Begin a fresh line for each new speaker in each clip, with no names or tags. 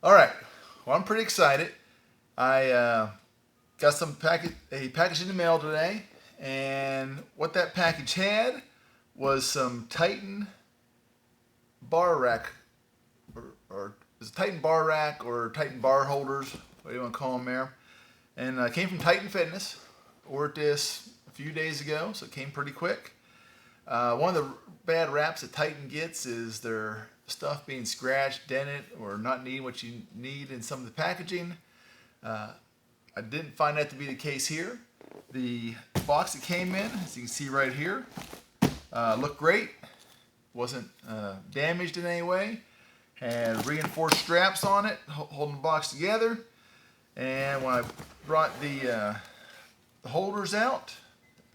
All right. Well, I'm pretty excited. I got a package in the mail today, and what that package had was some Titan bar rack, or is it Titan bar rack or Titan bar holders? What do you want to call them there? And came from Titan Fitness. Ordered this a few days ago, so it came pretty quick. One of the bad raps that Titan gets is their stuff being scratched, dented, or not needing what you need in some of the packaging. Uh, I didn't find that to be the case here. The box it came in, as you can see right here, looked great. Wasn't damaged in any way. Had reinforced straps on it, holding the box together. And when I brought the holders out,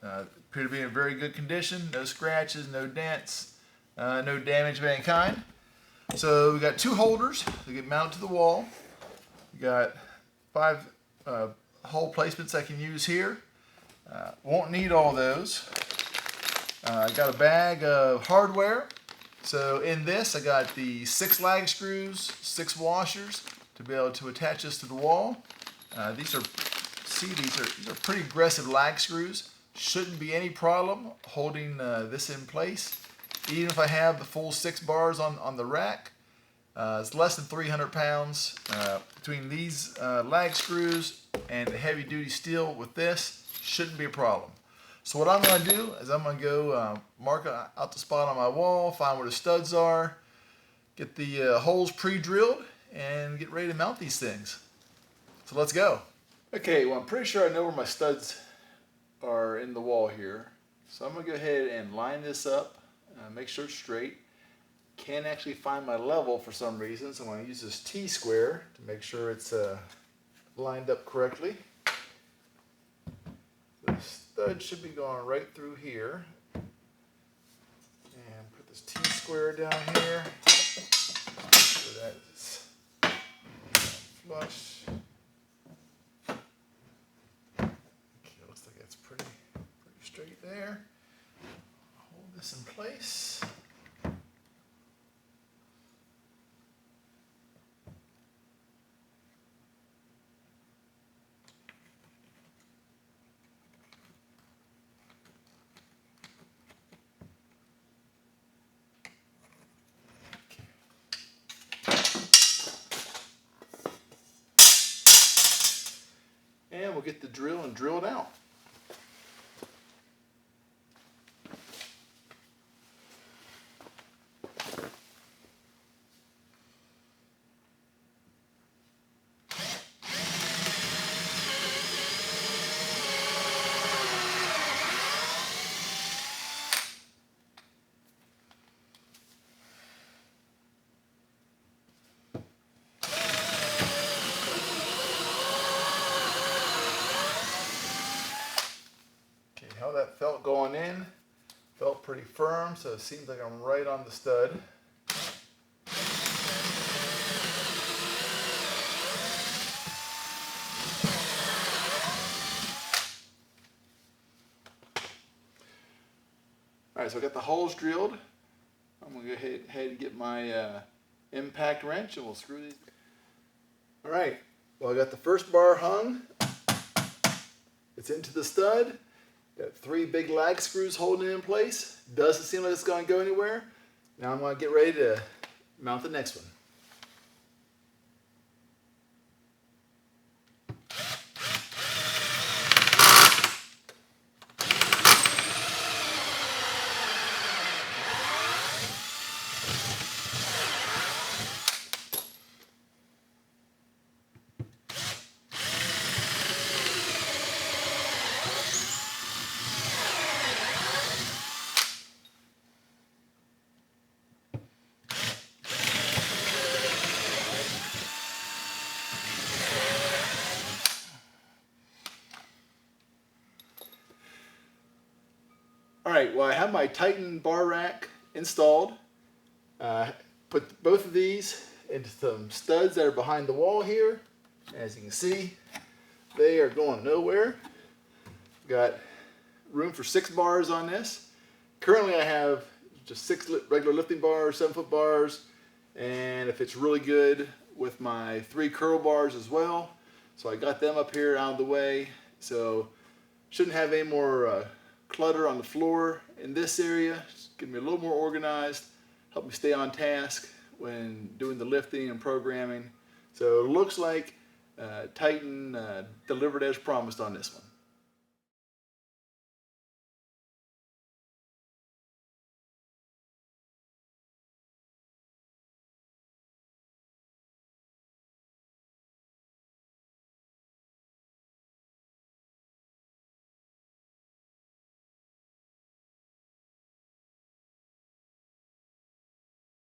appear to be in very good condition. No scratches, no dents, no damage of any kind. So we got two holders that get mounted to the wall. We got five hole placements I can use here. Won't need all those. I got a bag of hardware. So in this, I got the 6 lag screws, 6 washers to be able to attach this to the wall. These are pretty aggressive lag screws. Shouldn't be any problem holding this in place. Even if I have the full 6 bars on the rack, it's less than 300 pounds. Between these lag screws and the heavy duty steel with this, shouldn't be a problem. So what I'm going to do is I'm going to go mark out the spot on my wall, find where the studs are, get the holes pre-drilled, and get ready to mount these things. So let's go. Okay, well I'm pretty sure I know where my studs are in the wall here. So I'm going to go ahead and line this up, make sure it's straight. Can't actually find my level for some reason, so I'm going to use this T-square to make sure it's lined up correctly. The stud should be going right through here. And put this T-square down here so that it's flush. Okay, looks like it's pretty straight there. Hold this in place. And we'll get the drill and drill it out. Okay, how that felt going in, felt pretty firm, so it seems like I'm right on the stud. Alright, so I got the holes drilled. I'm going to go ahead and get my impact wrench and we'll screw these. Alright, well I got the first bar hung. It's into the stud. Got 3 big lag screws holding it in place. Doesn't seem like it's going to go anywhere. Now I'm going to get ready to mount the next one. Alright, well I have my Titan bar rack installed. Put both of these into some studs that are behind the wall here. As you can see, they are going nowhere. Got room for 6 bars on this. Currently I have just 6 regular lifting bars, 7-foot bars, and if it's really good, with my 3 curl bars as well. So I got them up here out of the way. So shouldn't have any more clutter on the floor in this area. Just get me a little more organized, help me stay on task when doing the lifting and programming. So it looks like Titan delivered as promised on this one.